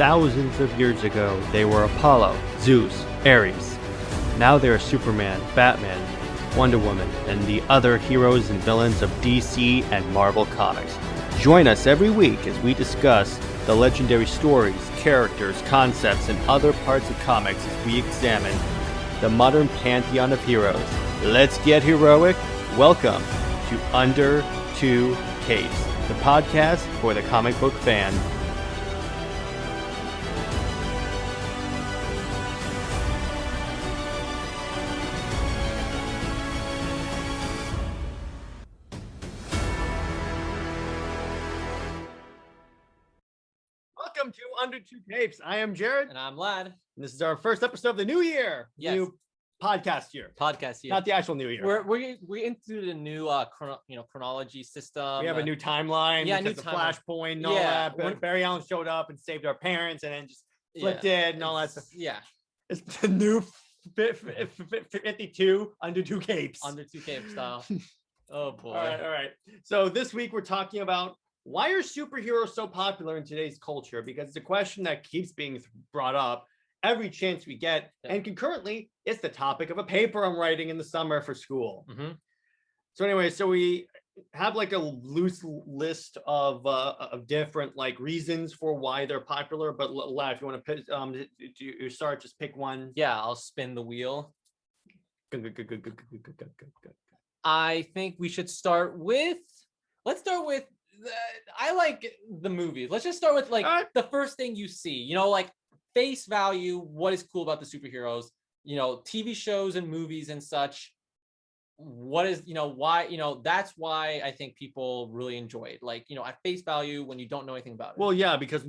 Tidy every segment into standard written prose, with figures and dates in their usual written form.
thousands of years ago, they were Apollo, Zeus, Ares. Now they are Superman, Batman, Wonder Woman, and the other heroes and villains of DC and Marvel Comics. Join us every week as we discuss the legendary stories, characters, concepts, and other parts of comics as we examine the modern pantheon of heroes. Let's get heroic. Welcome to Under Two Capes, the podcast for the comic book fan. Welcome to Under Two Capes. I am Jared. And I'm Lad. And this is our first episode of the new year. Yes. New podcast year. Not the actual new year. We're into the new chronology system. We have a new timeline. Yeah, because new of timeline. Flashpoint and all that. But Barry Allen showed up and saved our parents and then just flipped it and all that stuff. Yeah. It's the new 52 Under Two Capes. Under Two Capes style. Oh boy. All right. So this week we're talking about why are superheroes so popular in today's culture? Because it's a question that keeps being brought up every chance we get. Yeah. And concurrently, it's the topic of a paper I'm writing in the summer for school. Mm-hmm. So anyway, so we have like a loose list of different like reasons for why they're popular. But La, if you want to start, just pick one. Yeah, I'll spin the wheel. Go. I think we should start with. Let's start with. I like the movies. Let's just start with the first thing you see. Like face value. What is cool about the superheroes? TV shows and movies and such. What is why that's why I think people really enjoy it. Like at face value when you don't know anything about it. Well, yeah, because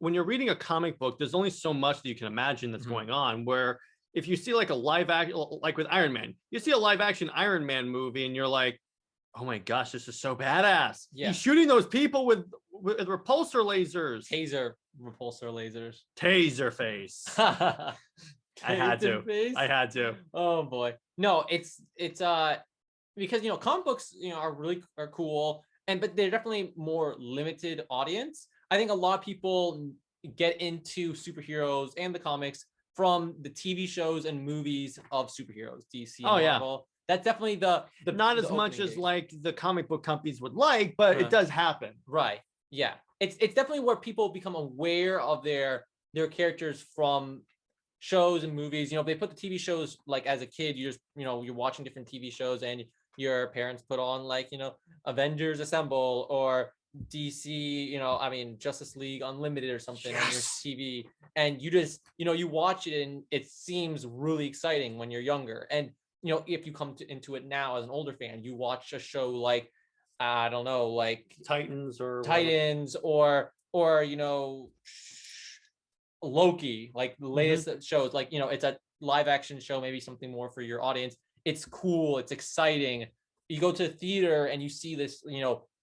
when you're reading a comic book, there's only so much that you can imagine that's going on. Where if you see like a live action, like with Iron Man, you see a live action Iron Man movie, and you're like, oh my gosh, this is so badass. Yeah. He's shooting those people with repulsor lasers. Taser repulsor lasers. Taser face. I had to. Oh boy. No, it's because comic books are cool but they're definitely more limited audience. I think a lot of people get into superheroes and the comics from the TV shows and movies of superheroes, DC, Marvel. That's definitely the not as much as like the comic book companies would like, but it does happen. Right. Yeah. It's definitely where people become aware of their characters from shows and movies. They put the TV shows like as a kid, you're watching different TV shows and your parents put on Avengers Assemble or DC, Justice League Unlimited or something on your TV. And you just, you watch it and it seems really exciting when you're younger. And if you come into it now as an older fan, you watch a show like, I don't know, like Titans or Loki, like the latest shows, like, it's a live action show, maybe something more for your audience. It's cool. It's exciting. You go to the theater and you see this,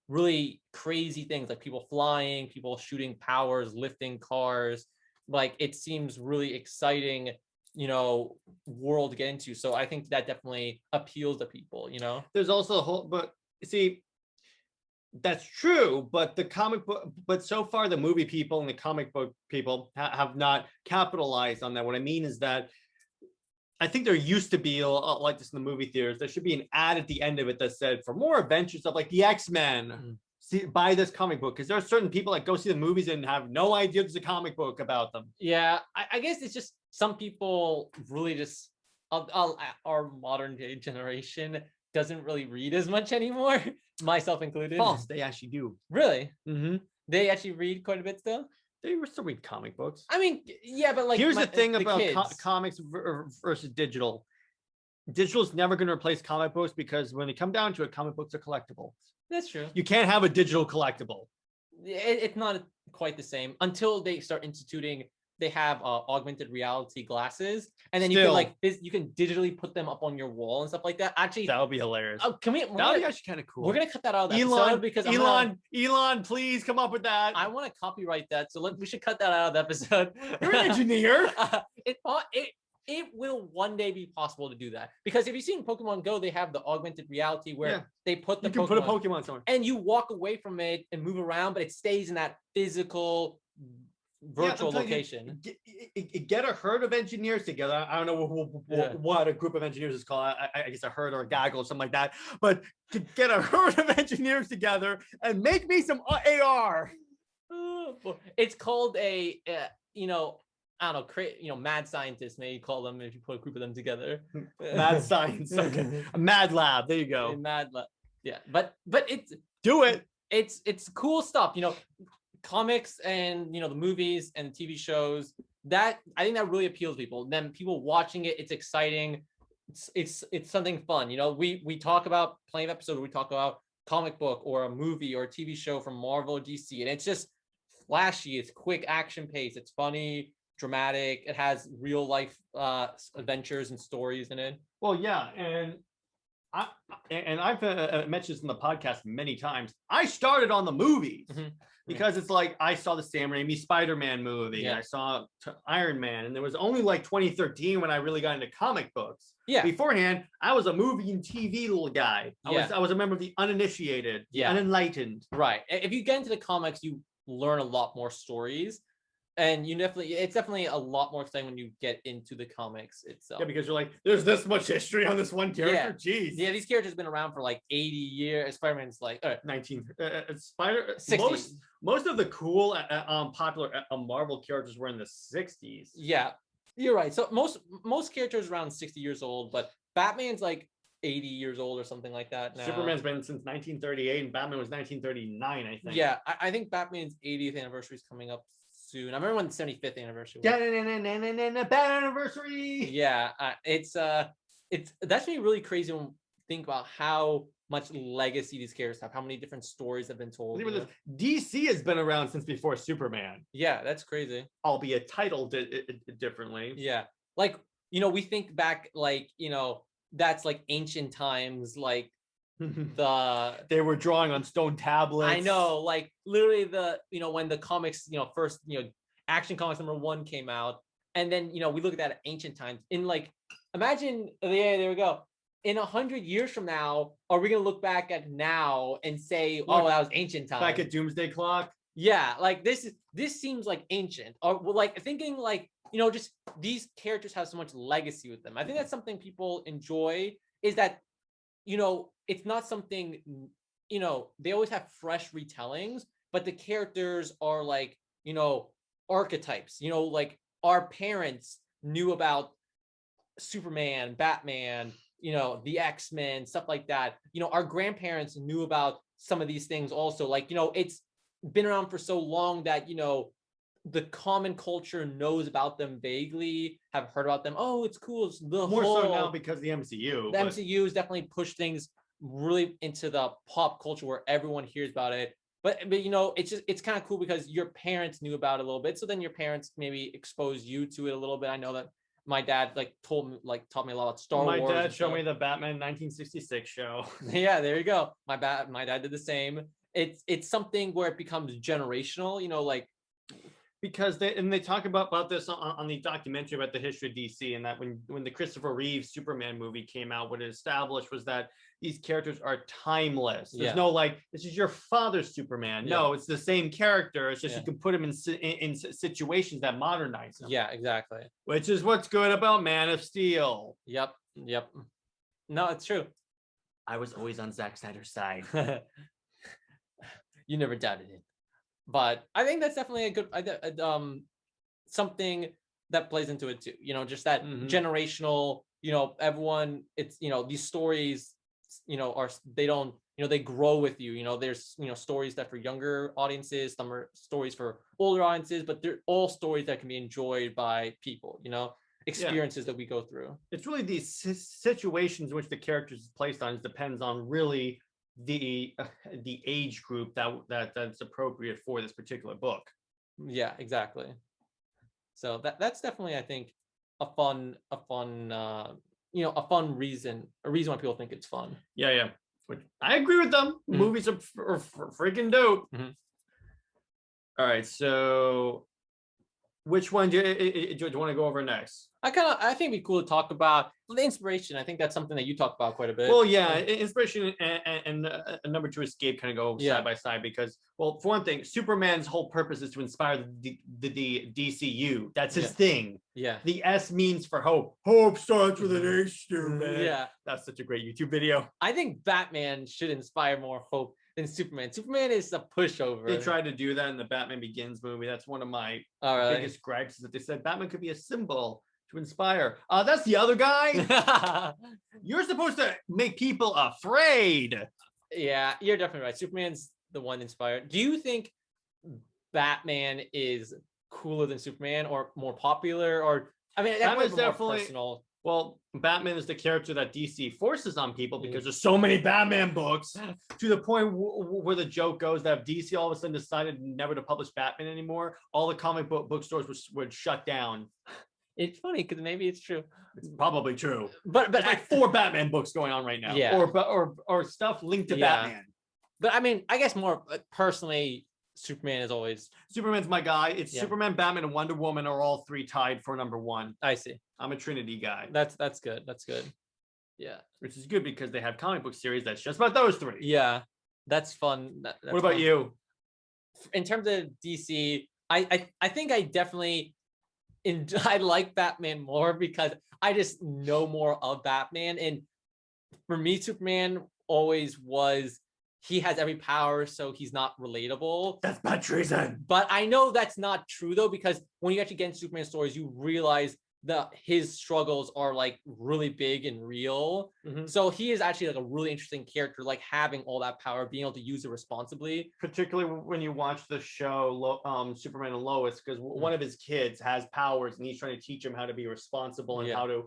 really crazy things like people flying, people shooting powers, lifting cars. Like it seems really exciting world to get into. So I think that definitely appeals to people. There's also a whole, but see, that's true, but the comic book, but so far the movie people and the comic book people have not capitalized on that. What I mean is that I think there used to be like this in the movie theaters. There should be an ad at the end of it that said, for more adventures of like the X-Men, buy this comic book. Because there are certain people that go see the movies and have no idea there's a comic book about them. Yeah, I guess it's just some people really just, our modern day generation doesn't really read as much anymore, myself included. False, they actually do. Really? Mm-hmm. They actually read quite a bit still? They still read comic books. I mean, yeah, but like... Here's the thing about comics versus digital. Digital is never going to replace comic books because when they come down to it, comic books are collectible. That's true. You can't have a digital collectible. It's not quite the same until they start instituting. They have augmented reality glasses, and then you can digitally put them up on your wall and stuff like that. Actually, that would be hilarious. Oh, that would be actually kind of cool. We're gonna cut that out of the Elon, episode because Elon, please come up with that. I want to copyright that, so we should cut that out of the episode. You're an engineer. It will one day be possible to do that because if you've seen Pokemon Go, they have the augmented reality where they put the you can put a Pokemon somewhere and you walk away from it and move around, but it stays in that physical virtual location. Get a herd of engineers together. I don't know what a group of engineers is called. I guess a herd or a gaggle or something like that. But to get a herd of engineers together and make me some AR. It's called a I don't know, mad scientists, maybe call them if you put a group of them together. Mad science. Okay. A mad lab. There you go. A mad lab. Yeah, but it's do it. It's cool stuff. Comics and the movies and TV shows, that I think that really appeals to people. Then people watching it, it's exciting. It's something fun. We talk about plenty of episodes where we talk about comic book or a movie or a TV show from Marvel or DC, and it's just flashy. It's quick action pace. It's funny, dramatic. It has real life adventures and stories in it. Well, yeah, and I've mentioned this in the podcast many times. I started on the movies because it's like I saw the Sam Raimi Spider-Man movie, and I saw Iron Man, and there was only like 2013 when I really got into comic books. Yeah. Beforehand, I was a movie and TV little guy. I was a member of the uninitiated, unenlightened. Right. If you get into the comics, you learn a lot more stories. And it's definitely a lot more exciting when you get into the comics itself. Yeah, because you're like, there's this much history on this one character. Jeez. Yeah, these characters have been around for like 80 years. Spider-Man's like 60s. Most of the cool, popular Marvel characters were in the 60s. Yeah, you're right. So most characters around 60 years old, but Batman's like 80 years old or something like that now. Superman's been since 1938, and Batman was 1939, I think. Yeah, I think Batman's 80th anniversary is coming up soon. I remember when the 75th anniversary was. Bad anniversary. Yeah, it's that's me really crazy when you think about how much legacy these characters have, how many different stories have been told. DC has been around since before Superman. Yeah, that's crazy. Albeit titled differently. Yeah, like we think back, like that's like ancient times, like they were drawing on stone tablets. I know, like literally when the comics first Action Comics #1 came out, and then we look at that at ancient times, in like imagine, there we go, in 100 years from now, are we gonna look back at now and say, oh, that was ancient times, back at Doomsday Clock? Yeah, like this seems like ancient, or like thinking like just these characters have so much legacy with them. I think that's something people enjoy, is that it's not something, they always have fresh retellings, but the characters are like, archetypes, like our parents knew about Superman, Batman, the X-Men, stuff like that. Our grandparents knew about some of these things also. Like, it's been around for so long that, the common culture knows about them vaguely, have heard about them. Oh, it's cool. It's more so now because the MCU. The MCU has definitely pushed things really into the pop culture where everyone hears about it. But it's kind of cool because your parents knew about it a little bit. So then your parents maybe expose you to it a little bit. I know that my dad taught me a lot about Star Wars. My dad showed me the Batman 1966 show. Yeah, there you go. My dad did the same. It's something where it becomes generational, like, because they talk about this on the documentary about the history of DC, and that when the Christopher Reeve Superman movie came out, what it established was that these characters are timeless. There's no like, this is your father's Superman. No, it's the same character. It's just you can put him in situations that modernize him. Yeah, exactly. Which is what's good about Man of Steel. Yep. No, it's true. I was always on Zack Snyder's side. You never doubted it. But I think that's definitely a good something that plays into it too. Just that generational. Everyone. It's these stories. They grow with you. There's stories that for younger audiences. Some are stories for older audiences, but they're all stories that can be enjoyed by people. Experiences that we go through. It's really these situations in which the characters is placed on. It depends on really the age group that's appropriate for this particular book. Yeah, exactly. So that's definitely, I think, a fun reason why people think it's fun. Yeah. Which I agree with them. Movies are freaking dope. All right, so Which one do you want to go over next? I think it'd be cool to talk about the inspiration. I think that's something that you talk about quite a bit. Well, yeah, inspiration and number two, escape kind of go side by side because, well, for one thing, Superman's whole purpose is to inspire the DCU. That's his thing. Yeah. The S means for hope. Hope starts with an H, stupid. Yeah. That's such a great YouTube video. I think Batman should inspire more hope than Superman. Superman is a pushover. They tried to do that in the Batman Begins movie. That's one of my biggest gripes is that they said Batman could be a symbol to inspire. That's the other guy. You're supposed to make people afraid. Yeah, you're definitely right. Superman's the one inspired. Do you think Batman is cooler than Superman or more popular? Or I mean, that was definitely personal. Well, Batman is the character that DC forces on people because there's so many Batman books to the point where the joke goes that if DC all of a sudden decided never to publish Batman anymore, all the comic bookstores would shut down. It's funny because maybe it's true. It's probably true. But there's like 4 Batman books going on right now. Yeah. Or stuff linked to Batman. But I mean, I guess more personally, Superman is always Superman's my guy. It's Superman, Batman, and Wonder Woman are all 3 tied for number 1. I see. I'm a Trinity guy. That's good. That's good. Yeah. Which is good because they have comic book series that's just about those 3. Yeah. That's fun. That's what about you? In terms of DC, I think I definitely I like Batman more because I just know more of Batman. And for me, Superman always was, he has every power, so he's not relatable. That's bad treason. But I know that's not true though, because when you actually get into Superman stories, you realize that his struggles are like really big and real. So he is actually like a really interesting character, like having all that power, being able to use it responsibly. Particularly when you watch the show Superman and Lois, because one of his kids has powers and he's trying to teach him how to be responsible and how to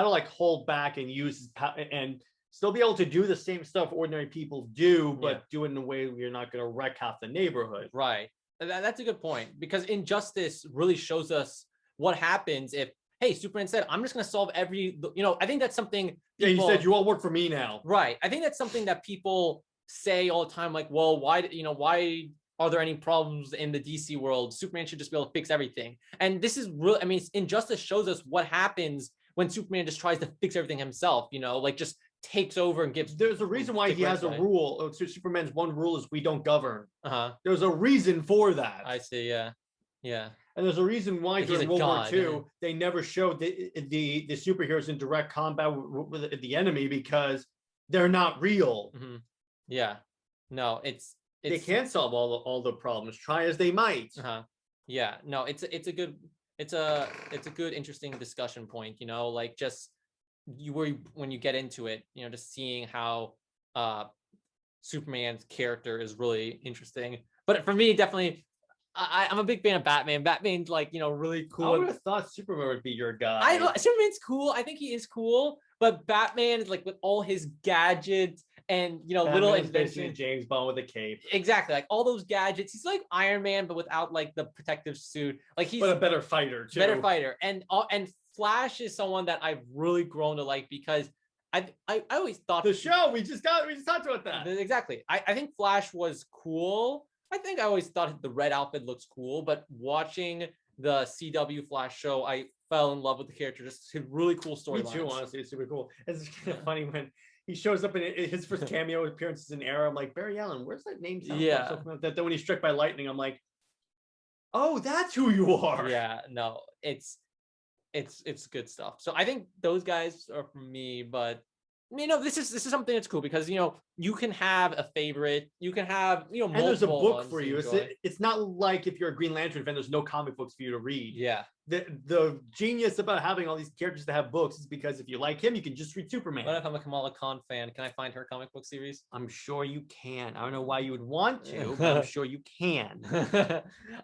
like hold back and use his power and still be able to do the same stuff ordinary people do, but do it in a way where you're not going to wreck half the neighborhood. Right. That's a good point, because Injustice really shows us what happens if, hey, Superman said, I'm just going to solve every, I think that's something. He said, you all work for me now. Right. I think that's something that people say all the time, like, well, why are there any problems in the DC world? Superman should just be able to fix everything. And this is really, I mean, Injustice shows us what happens when Superman just tries to fix everything himself, like just takes over and gives. There's a reason why he has a rule. Superman's one rule is we don't govern. There's a reason for that. I see. Yeah. And there's a reason why during World War II they never showed the superheroes in direct combat with the enemy because they're not real. Yeah. No, it's they can't solve all the problems, try as they might. Yeah. No, it's a good interesting discussion point. Like just when you get into it, just seeing how Superman's character is really interesting. But for me, definitely. I'm a big fan of Batman. Batman's like, really cool. I would have thought Superman would be your guy. Superman's cool. I think he is cool, but Batman is like with all his gadgets and, little inventions. James Bond with a cape. Exactly. Like all those gadgets. He's like Iron Man, but without like the protective suit. Like he's a better fighter too. Better fighter. And Flash is someone that I've really grown to like because I always thought the show we just talked about that. Exactly. I think Flash was cool. I think I always thought the red outfit looks cool, but watching the CW Flash show, I fell in love with the character. Just a really cool story. Me too, honestly. It's super cool. It's kind of funny when he shows up in his first cameo appearance in Arrow. I'm like, Barry Allen, where's that name? Yeah. Then when he's struck by lightning, I'm like, oh, that's who you are. Yeah, no, it's good stuff. So I think those guys are for me, but this is something that's cool because you can have a favorite, you can have and there's a book for you. It's not like if you're a Green Lantern fan, there's no comic books for you to read. Yeah. The genius about having all these characters to have books is because if you like him, you can just read Superman. What if I'm a Kamala Khan fan? Can I find her comic book series? I'm sure you can. I don't know why you would want to, but I'm sure you can.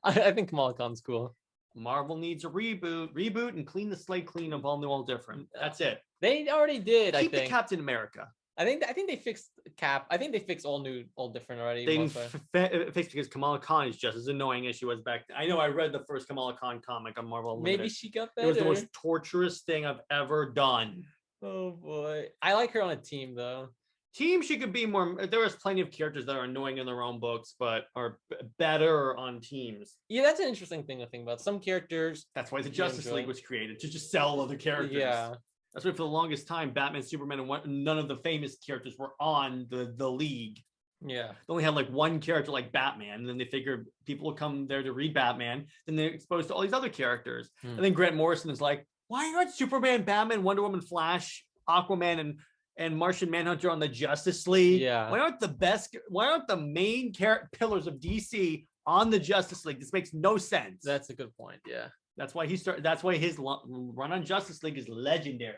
I think Kamala Khan's cool. Marvel needs a reboot and clean the slate clean of all new, all different. That's it. They already did. Keep the Captain America. I think they fixed Cap. I think they fixed all new, all different already. They didn't fix because Kamala Khan is just as annoying as she was back then. I know I read the first Kamala Khan comic on Marvel Unlimited. Maybe she got better. It was the most torturous thing I've ever done. Oh boy, I like her on a team though. Team, she could be more. There was plenty of characters that are annoying in their own books, but are better on teams. Yeah, that's an interesting thing to think about. Some characters. That's why the Justice League was created, to just sell other characters. Yeah. That's why for the longest time, Batman, Superman, and none of the famous characters were on the League. Yeah. They only had like one character like Batman, and then they figured people would come there to read Batman. Then they're exposed to all these other characters. And then Grant Morrison is like, why aren't Superman, Batman, Wonder Woman, Flash, Aquaman, and Martian Manhunter on the Justice League? Yeah. Why aren't the main pillars of DC on the Justice League? This makes no sense. That's a good point. Yeah. That's why that's why his run on Justice League is legendary.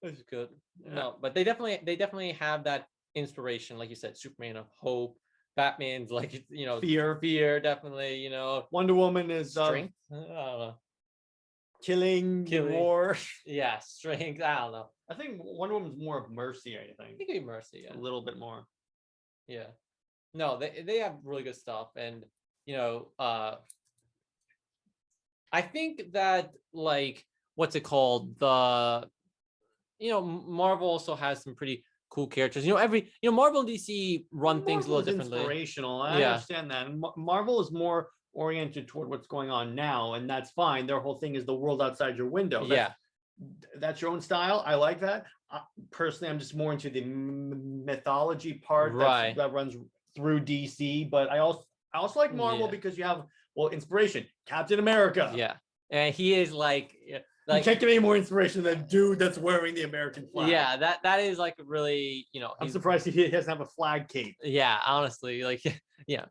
That's good. Yeah. No, but they definitely have that inspiration, like you said, Superman of hope, Batman's like, you know, fear, definitely, you know. Wonder Woman is strength. I don't know. Killing war. Yeah, strength. I don't know. I think Wonder Woman's more of mercy. I think. It could be mercy. Yeah. A little bit more. Yeah. No, they have really good stuff, and you know, I think that like what's it called? Marvel also has some pretty cool characters. Marvel and DC run things a little differently. Inspirational. I understand that. And Marvel is more oriented toward what's going on now, and that's fine. Their whole thing is the world outside your window. That's your own style. I like that. Personally, I'm just more into the mythology part that runs through DC. But I also like Marvel because you have inspiration. Captain America. Yeah, and he is like. You can't get any more inspiration than dude that's wearing the American flag. Yeah, that is like really, I'm surprised he doesn't have a flag cape. Yeah, honestly, like,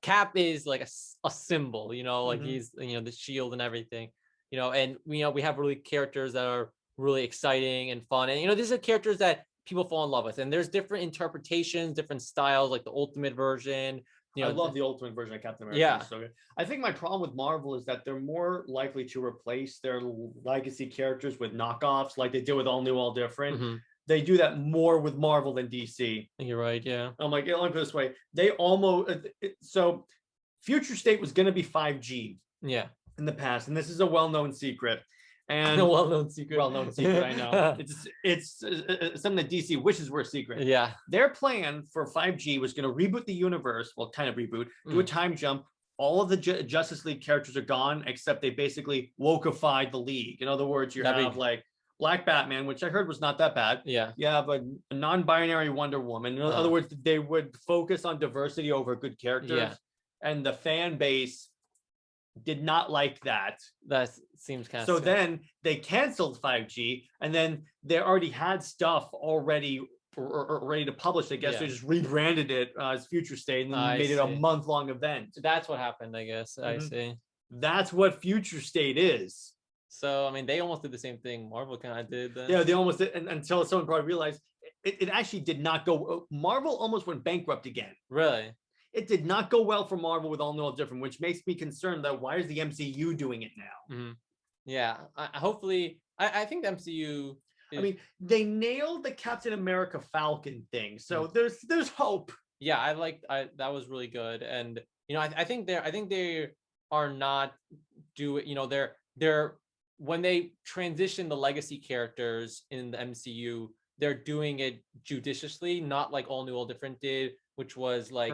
Cap is like a symbol, like he's, the shield and everything, and we have really characters that are really exciting and fun. And, these are characters that people fall in love with. And there's different interpretations, different styles, like the Ultimate version. I love the Ultimate version of Captain America. Yeah. So good. I think my problem with Marvel is that they're more likely to replace their legacy characters with knockoffs, like they did with All New, All Different. Mm-hmm. They do that more with Marvel than DC. You're right. Yeah. I'm like, let me put it this way. They so Future State was going to be 5G. Yeah. In the past, and this is a well-known secret. And well-known secret, I know. It's something that DC wishes were a secret. Yeah. Their plan for 5G was going to reboot the universe. Well, kind of reboot, do a time jump. All of the Justice League characters are gone, except they basically wokeified the League. In other words, you have like Black Batman, which I heard was not that bad. Yeah. You have a non-binary Wonder Woman. In other words, they would focus on diversity over good characters. Yeah. And the fan base did not like that. That seems kind of so then they canceled 5G, and then they already had stuff already ready to publish. I guess they just rebranded it as Future State and made it a month-long event. That's what happened, I guess. I see. That's what Future State is. So I mean, they almost did the same thing Marvel kind of did then. Yeah, they almost did, until someone probably realized it actually did not go. Marvel almost went bankrupt again. Really? It did not go well for Marvel with All New, All Different, which makes me concerned that why is the MCU doing it now? Mm-hmm. Yeah, hopefully, I think the MCU. I mean, they nailed the Captain America Falcon thing, so there's hope. Yeah, that was really good, and I think they are not doing. They're when they transition the legacy characters in the MCU, they're doing it judiciously, not like All New, All Different did, which was like,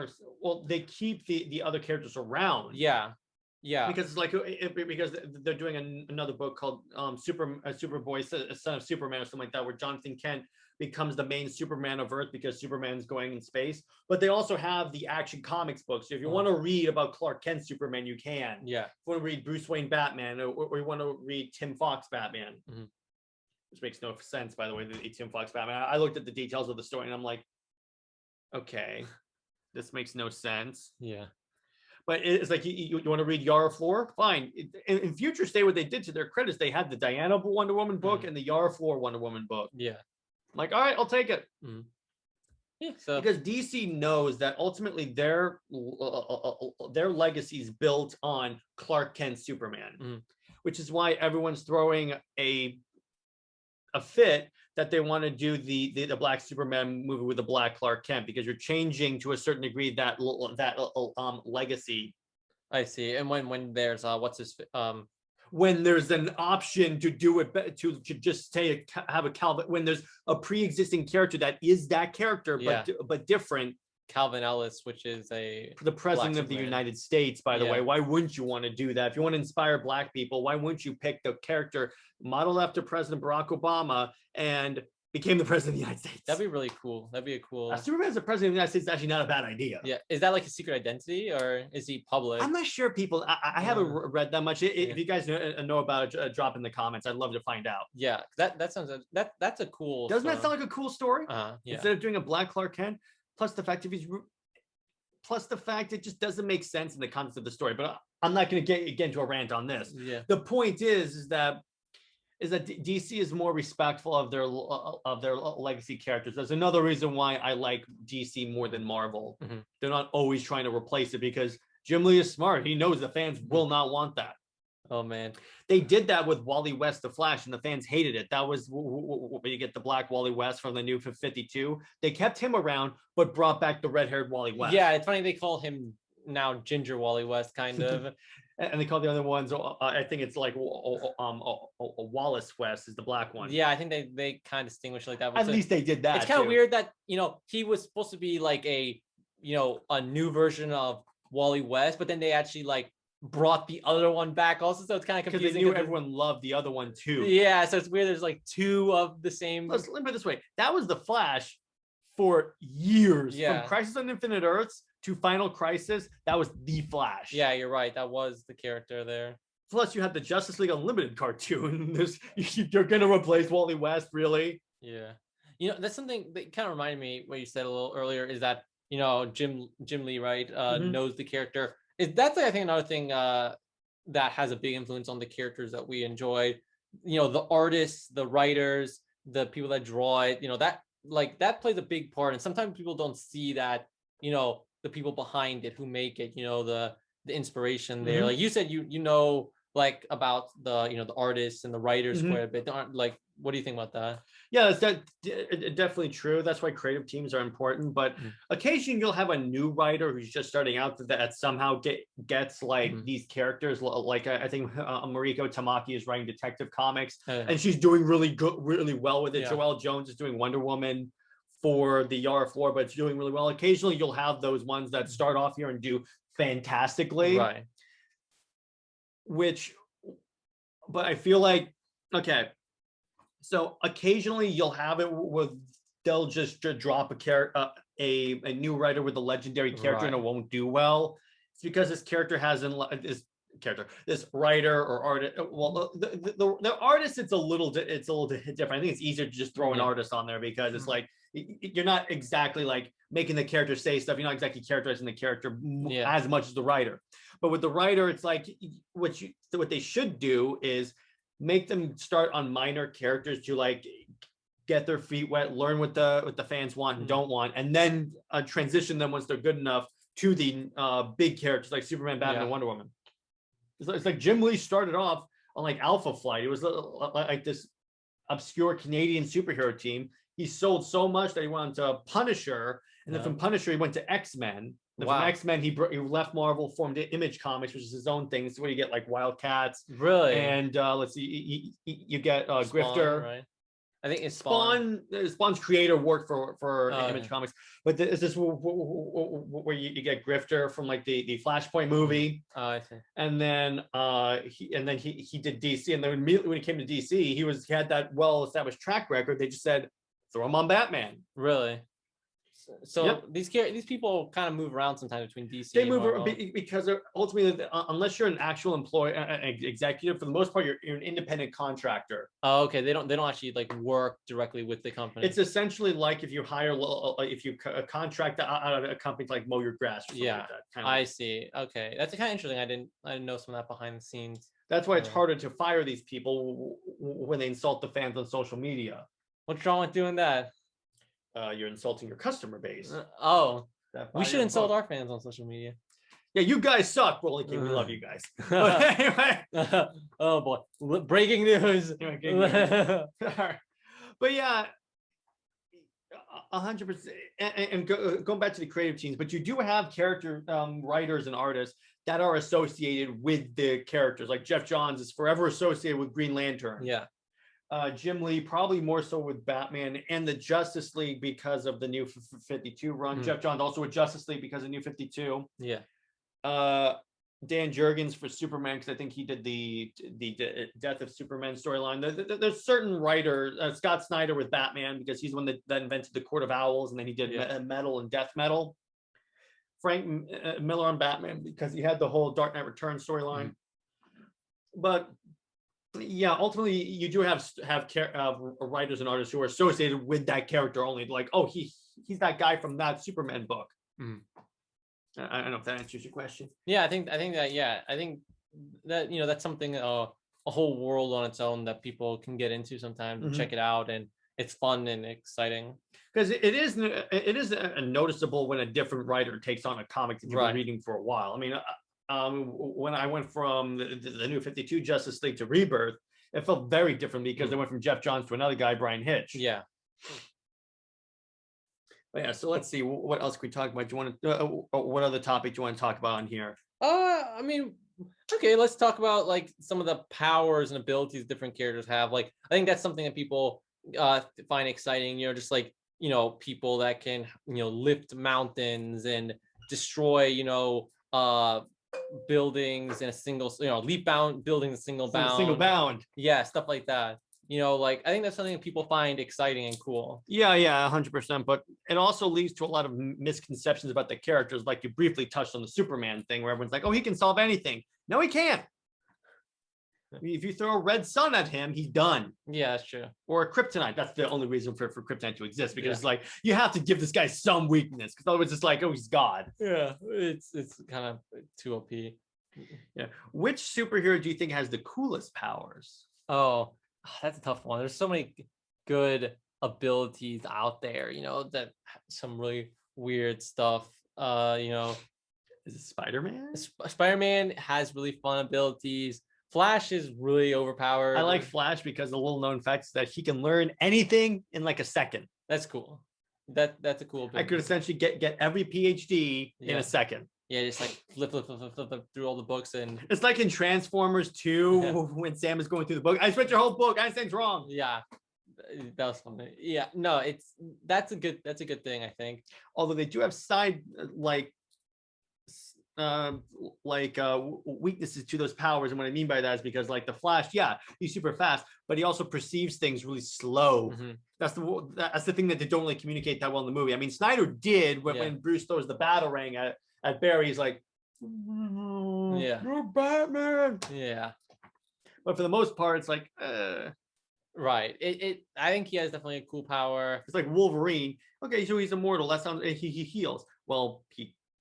they keep the other characters around. Yeah. Because it's like because they're doing another book called Superboy, Son of Superman, or something like that, where Jonathan Kent becomes the main Superman of Earth because Superman's going in space. But they also have the Action Comics books. So if you want to read about Clark Kent Superman, you can. Yeah. If you want to read Bruce Wayne Batman, or you want to read Tim Fox Batman. Mm-hmm. Which makes no sense, by the way, the Tim Fox Batman. I looked at the details of the story and I'm like, okay, this makes no sense. Yeah. But it's like, you want to read Yara Flor? Fine. In Future State, what they did, to their credits, they had the Diana Wonder Woman book and the Yara Flor Wonder Woman book. Yeah. I'm like, all right, I'll take it. Mm-hmm. Yeah, so. Because DC knows that ultimately their legacy is built on Clark Kent Superman, which is why everyone's throwing a fit that they want to do the Black Superman movie with the Black Clark Kent, because you're changing to a certain degree that legacy. I see. And when there's what's his when there's an option to do it to just say have a Calvin, when there's a pre-existing character that is that character but different. Calvin Ellis, which is the president of the United States, by the way. Why wouldn't you want to do that? If you want to inspire Black people, why wouldn't you pick the character modeled after President Barack Obama and became the president of the United States? That'd be really cool. That'd be a cool. Superman as the president of the United States is actually not a bad idea. Yeah, is that like a secret identity or is he public? I'm not sure. People, I haven't read that much. If you guys know about it, drop in the comments. I'd love to find out. Yeah, that sounds that's a cool. Doesn't that sound like a cool story? Yeah. Instead of doing a Black Clark Kent, plus the fact it just doesn't make sense in the context of the story. But I'm not going to get into a rant on this. Yeah. The point is that DC is more respectful of their legacy characters. That's another reason why I like DC more than Marvel. Mm-hmm. They're not always trying to replace it because Jim Lee is smart. He knows the fans will not want that. Oh man, they did that with Wally West, the Flash, and the fans hated it. That was where you get the Black Wally West from the New 52. They kept him around, but brought back the red-haired Wally West. Yeah, it's funny they call him now Ginger Wally West, kind of. And they call the other ones. I think it's like Wallace West is the black one. Yeah, I think they kind of distinguish like that. At least they did that. It's kind of weird that he was supposed to be like a new version of Wally West, but then they actually like brought the other one back also, so it's kind of confusing. Because they knew everyone loved the other one too. Yeah, so it's weird. There's like two of the same. Let's put it this way: that was the Flash for years. Yeah. From Crisis on Infinite Earths to Final Crisis, that was the Flash. Yeah, you're right. That was the character there. Plus, you had the Justice League Unlimited cartoon. You're gonna replace Wally West, really? Yeah. That's something that kind of reminded me what you said a little earlier. Is that Jim Lee, right? Knows the character. That's I think another thing that has a big influence on the characters that we enjoy. The artists, the writers, the people that draw it. That plays a big part. And sometimes people don't see that. The people behind it who make it. The inspiration there. Like you said, like about the artists and the writers quite a bit. Like, what do you think about that? Yeah, that's definitely true. That's why creative teams are important. But occasionally you'll have a new writer who's just starting out that somehow gets like these characters. Like I think Mariko Tamaki is writing Detective Comics, and she's doing really well with it. Yeah. Joelle Jones is doing Wonder Woman for the Yara floor, but it's doing really well. Occasionally you'll have those ones that start off here and do fantastically. Right. But I feel like, okay, so occasionally you'll have it with they'll just drop a new writer with a legendary character and it won't do well. It's because this character this writer or artist. Well, the artist, it's a little different. I think it's easier to just throw an artist on there because it's like you're not exactly like making the character say stuff. You're not exactly characterizing the character as much as the writer. But with the writer, it's like what they should do is make them start on minor characters to like get their feet wet, learn what the fans want and don't want, and then transition them once they're good enough to the big characters like Superman, Batman, and Wonder Woman. It's like Jim Lee started off on like Alpha Flight. It was like this obscure Canadian superhero team. He sold so much that he went to Punisher, and then from Punisher he went to X-Men. And from X-Men he left Marvel, formed Image Comics, which is his own thing. It's where you get like Wildcats, really, and let's see, you get Spawn, Grifter. right? I think it's Spawn. Spawn's creator worked for Image Comics, but is this where you get Grifter from like the Flashpoint movie? Oh, I see. And then he did DC, and then immediately when he came to DC, he had that well-established track record. They just said throw him on Batman. Really? So these people kind of move around sometimes between DC. They and move Marvel. because they're ultimately, unless you're an actual employee, executive, for the most part, you're an independent contractor. Oh, okay. They don't actually like work directly with the company. It's essentially like if you contract out a company to like mow your grass. Or like that, I see. Okay, that's kind of interesting. I didn't know some of that behind the scenes. That's why it's harder to fire these people when they insult the fans on social media. What's wrong with doing that? You're insulting your customer base. We should insult our fans on social media. Yeah, you guys suck. Well, okay, we love you guys. But anyway. Oh boy, breaking news. But yeah, 100%. And going back to the creative teams, but you do have character writers and artists that are associated with the characters. Like Jeff Johns is forever associated with Green Lantern. Yeah. Jim Lee probably more so with Batman and the Justice League because of the New 52 run. Jeff Johns also with Justice League because of New 52. Yeah. Dan Jurgens for Superman because I think he did the Death of Superman storyline. There's certain writers, Scott Snyder with Batman because he's the one that invented the Court of Owls, and then he did Metal and Death Metal. Frank Miller on Batman because he had the whole Dark Knight Returns storyline. But yeah, ultimately you do have writers and artists who are associated with that character only. Like, oh, he's that guy from that Superman book. I don't know if that answers your question. Yeah, I think that that's something a whole world on its own that people can get into sometimes and check it out, and it's fun and exciting. Because it is noticeable when a different writer takes on a comic that you've been reading for a while. I mean, when I went from the New 52 Justice League to Rebirth, it felt very different because I went from Jeff Johns to another guy, Brian Hitch. Yeah. But yeah, so let's see what else can we talk about. Do you want to? What other topic do you want to talk about on here? I mean, okay, let's talk about like some of the powers and abilities different characters have. Like, I think that's something that people find exciting. You know, just like people that can lift mountains and destroy buildings in a single leap bound buildings in single bound. Yeah, stuff like that. Like I think that's something that people find exciting and cool. Yeah, 100%. But it also leads to a lot of misconceptions about the characters. Like you briefly touched on the Superman thing, where everyone's like, "Oh, he can solve anything." No, he can't. If you throw a red sun at him, he's done. Yeah, that's true. Or a kryptonite. That's the only reason for kryptonite to exist, because it's like you have to give this guy some weakness, because otherwise it's like, oh, he's God. Yeah, it's kind of too OP. Yeah. Which superhero do you think has the coolest powers? Oh, that's a tough one. There's so many good abilities out there, that some really weird stuff. Is it Spider-Man? Spider-Man has really fun abilities. Flash is really overpowered. I like Flash because the little known fact is that he can learn anything in like a second. That's cool. That's a cool ability. I could essentially get every PhD in a second. Yeah, just like flip through all the books, and it's like in Transformers 2 when Sam is going through the book. I read your whole book. Einstein's wrong. Yeah, that was funny. Yeah, no, that's a good thing, I think. Although they do have side weaknesses to those powers, and what I mean by that is because like the Flash, he's super fast, but he also perceives things really slow. That's the thing that they don't really communicate that well in the movie. I mean, Snyder did when Bruce throws the Batarang at Barry. He's like, you're Batman. Yeah, but for the most part, it's like, right. I think he has definitely a cool power. It's like Wolverine. Okay, so he's immortal. That sounds he heals. Well,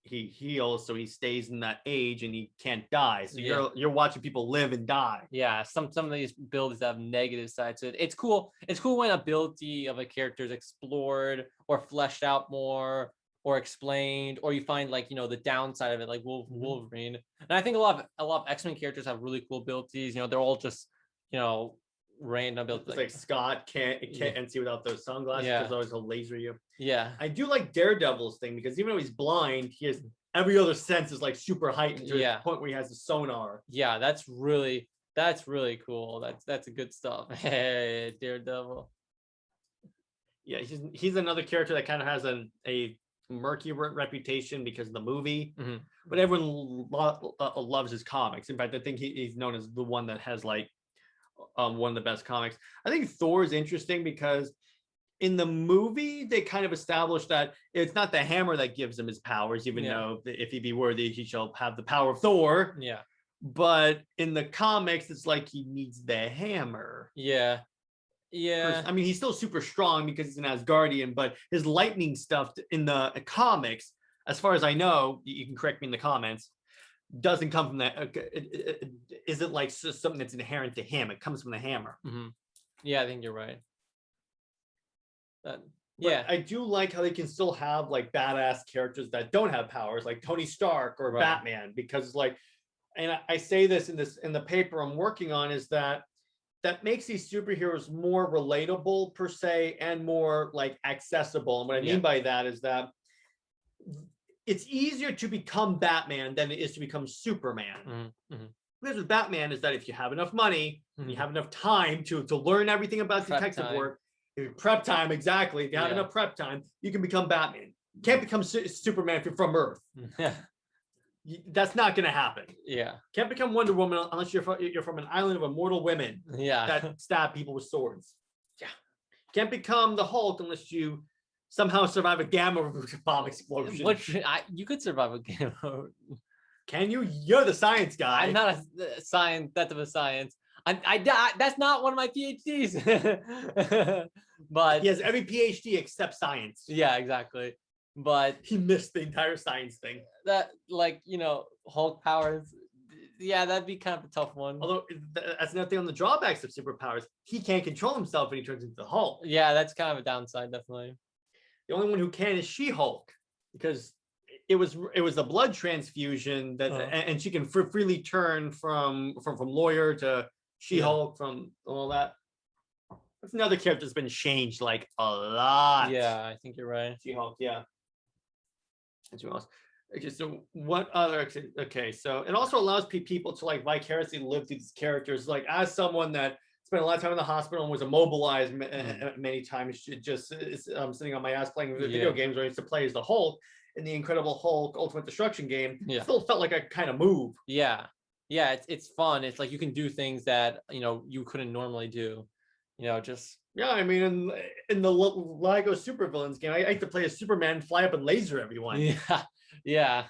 he heals, so he stays in that age and he can't die. So you're watching people live and die. Yeah, some of these abilities have negative sides to it. It's cool. It's cool when ability of a character is explored or fleshed out more or explained, or you find like the downside of it, like Wolverine. And I think a lot of X-Men characters have really cool abilities. They're all just random abilities. It's like Scott can't see without those sunglasses because always he'll laser you. Yeah, I do like Daredevil's thing because even though he's blind, he has every other sense is like super heightened to the point where he has the sonar. Yeah, that's really cool. That's a good stuff. Hey, Daredevil. Yeah, he's another character that kind of has a murky reputation because of the movie, but everyone loves his comics. In fact, I think he's known as the one that has like one of the best comics. I think Thor is interesting because in the movie they kind of established that it's not the hammer that gives him his powers, even though if he be worthy he shall have the power of Thor. But in the comics it's like he needs the hammer. I mean, he's still super strong because he's an Asgardian, but his lightning stuff in the comics, as far as I know, you can correct me in the comments, doesn't come from that. It isn't like something that's inherent to him. It comes from the hammer. Yeah, I think you're right. I do like how they can still have like badass characters that don't have powers, like Tony Stark or Batman, because like, and I say this in the paper I'm working on, is that that makes these superheroes more relatable per se and more like accessible. And what I mean by that is that it's easier to become Batman than it is to become Superman. Because with Batman is that if you have enough money, you have enough time to learn everything about detective work, prep time, exactly. If you have enough prep time, you can become Batman. You can't become Superman if you're from Earth. That's not going to happen. Can't become Wonder Woman unless you're from an island of immortal women that stab people with swords. Can't become the Hulk unless you somehow survive a gamma bomb explosion. You could survive a gamma. Can you? You're the science guy. I'm not a science, that of a science. That's not one of my PhDs. But he has every PhD except science. Yeah, exactly. But he missed the entire science thing. That, like, Hulk powers. Yeah, that'd be kind of a tough one. Although that's another thing on the drawbacks of superpowers. He can't control himself when he turns into the Hulk. Yeah, that's kind of a downside, definitely. The only one who can is She-Hulk, because it was a blood transfusion that, and she can freely turn from lawyer to She-Hulk, from all that. That's another character that's been changed like a lot. Yeah, I think you're right. She-Hulk, yeah. Okay, so what other? Okay, so it also allows people to like vicariously live through these characters. Like, as someone that spent a lot of time in the hospital and was immobilized many times, just sitting on my ass playing video games, where I used to play as the Hulk in the Incredible Hulk Ultimate Destruction game. Still felt like a kind of move. Yeah, it's fun. It's like you can do things that you couldn't normally do. Just I mean, in the Lego Supervillains game, I like to play as Superman, fly up and laser everyone. Yeah.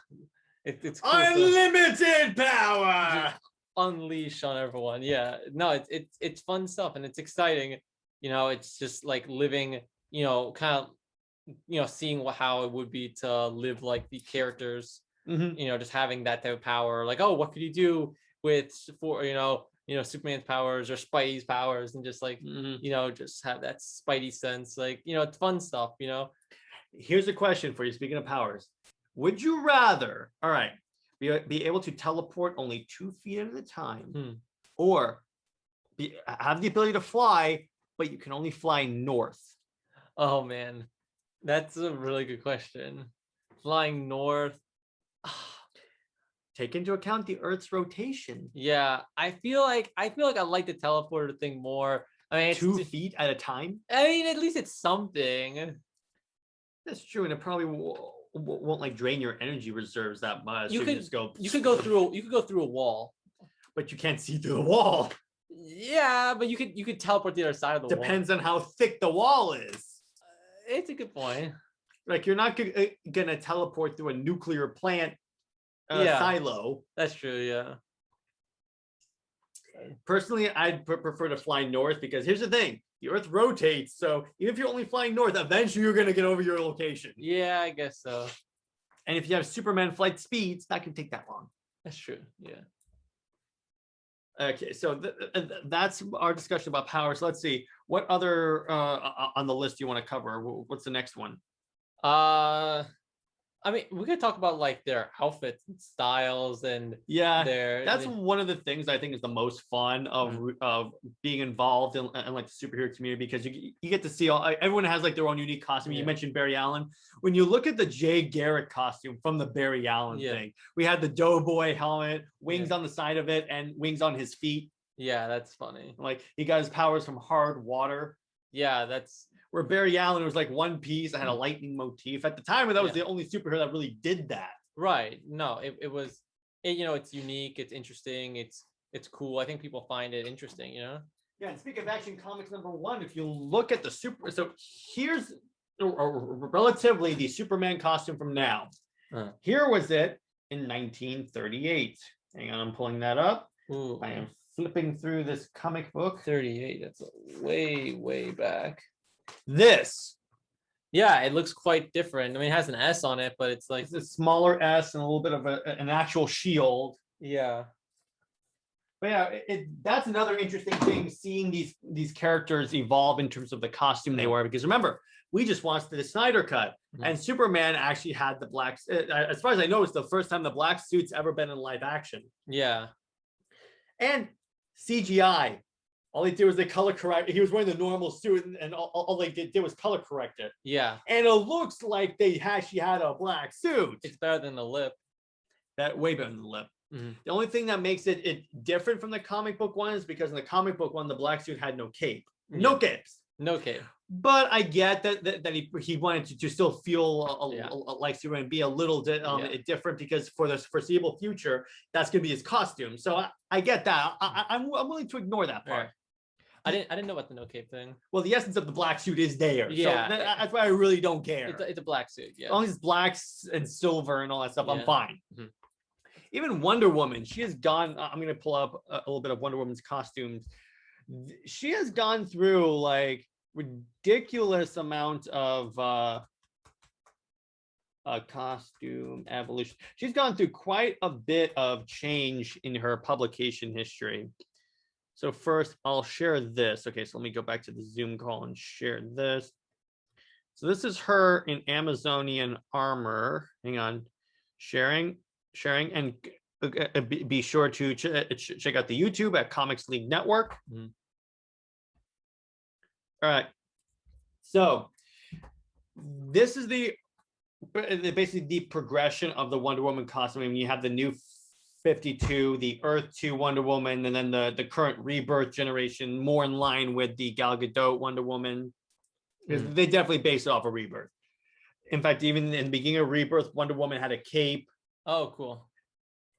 It's cool unlimited power. Unleash on everyone. Yeah, no, it's fun stuff and it's exciting. It's just like living. Kind of seeing how it would be to live like the characters. Just having that type of power. Like, oh, what could you do with Superman's powers or Spidey's powers, and just like just have that Spidey sense. Like, it's fun stuff. Here's a question for you. Speaking of powers, would you rather, all right, be able to teleport only 2 feet at a time, or have the ability to fly, but you can only fly north? Oh man, that's a really good question. Flying north. Take into account the Earth's rotation. Yeah, I feel like I like the teleporter thing more. I mean, 2 feet at a time. I mean, at least it's something. That's true, and it probably won't like drain your energy reserves that much. You could go through a wall, but you can't see through the wall. Yeah, but you could teleport to the other side of the wall. Depends on how thick the wall is. It's a good point. Like, you're not gonna teleport through a nuclear plant silo. That's true. Yeah. Personally, I'd prefer to fly north, because here's the thing: the Earth rotates. So even if you're only flying north, eventually you're gonna get over your location. Yeah, I guess so. And if you have Superman flight speeds, that can take that long. That's true. Yeah. Okay, so that's our discussion about powers. Let's see, what other on the list do you want to cover? What's the next one? I mean, we could talk about like their outfits and styles and that's one of the things I think is the most fun of being involved in like the superhero community, because you get to see everyone has like their own unique costume. You mentioned Barry Allen. When you look at the Jay Garrick costume from the Barry Allen thing, we had the Doughboy helmet, wings on the side of it, and wings on his feet. Yeah, that's funny. Like, he got his powers from hard water. Yeah, that's where Barry Allen was like one piece that had a lightning motif. At the time, that was the only superhero that really did that. Right. No, it was, it's unique. It's interesting. It's cool. I think people find it interesting, Yeah. And speaking of Action Comics #1, if you look at so here's relatively the Superman costume from now. Here was it in 1938. Hang on, I'm pulling that up. Ooh. I am flipping through this comic book. 38. That's way back. This. Yeah, it looks quite different. I mean, it has an S on it, but it's like it's a smaller S and a little bit of an actual shield. Yeah. But yeah, that's another interesting thing, seeing these characters evolve in terms of the costume they wear. Because remember, we just watched the Snyder Cut, and Superman actually had the black. As far as I know, it's the first time the black suit's ever been in live action. Yeah. And CGI All they did was they color correct. He was wearing the normal suit, and all they did was color correct it. Yeah. And it looks like she had a black suit. It's better than the lip. That way better than the lip. Mm-hmm. The only thing that makes it different from the comic book one is because in the comic book one, the black suit had no cape. No capes. No cape. But I get that he wanted to still feel like Superman, be a little different, because for the foreseeable future, that's going to be his costume. So I get that. I'm willing to ignore that part. Right. I didn't know about the no cape thing. Well, the essence of the black suit is there. Yeah. So that's why I really don't care. It's a black suit. Yeah. As long as it's black and silver and all that stuff, I'm fine. Mm-hmm. Even Wonder Woman, she has gone. I'm going to pull up a little bit of Wonder Woman's costumes. She has gone through like ridiculous amount of costume evolution. She's gone through quite a bit of change in her publication history. So first, I'll share this. Okay, so let me go back to the Zoom call and share this. So this is her in Amazonian armor. Hang on, sharing, and be sure to check out the YouTube at Comics League Network. Mm-hmm. All right, so this is basically the progression of the Wonder Woman costume. I mean, you have the new 52, the Earth 2 Wonder Woman, and then the current Rebirth generation, more in line with the Gal Gadot Wonder Woman, because they definitely base it off of Rebirth. In fact, even in the beginning of Rebirth, Wonder Woman had a cape. Oh, cool.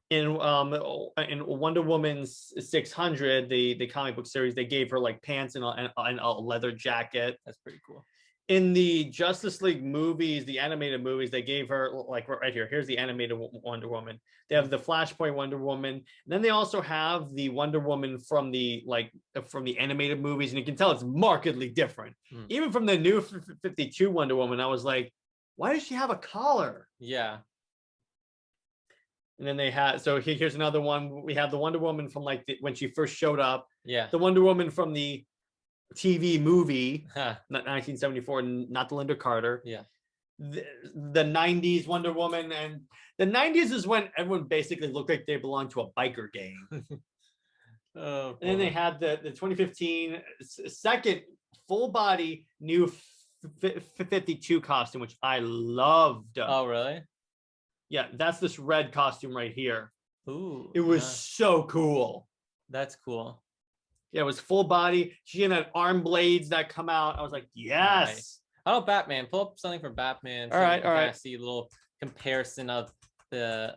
In Wonder Woman's 600, the comic book series, they gave her like pants and a leather jacket. That's pretty cool. In the Justice League movies, the animated movies, they gave her like right here. Here's the animated Wonder Woman. They have the Flashpoint Wonder Woman. And then they also have the Wonder Woman from the animated movies, and you can tell it's markedly different. Even from the new 52 Wonder Woman, I was like, why does she have a collar? Yeah. And then they had, so here's another one. We have the Wonder Woman from like when she first showed up. Yeah. The Wonder Woman from the TV movie, 1974, not the Linda Carter. Yeah. The 90s Wonder Woman, and the 90s is when everyone basically looked like they belonged to a biker gang. And then they had the 2015 second full body new 52 costume, which I loved. Oh, really? Yeah, that's this red costume right here. Ooh, it was so cool. That's cool. Yeah, it was full body. She had arm blades that come out. I was like, yes. Nice. Oh, Batman. Pull up something for Batman. So all right. See a little comparison of the,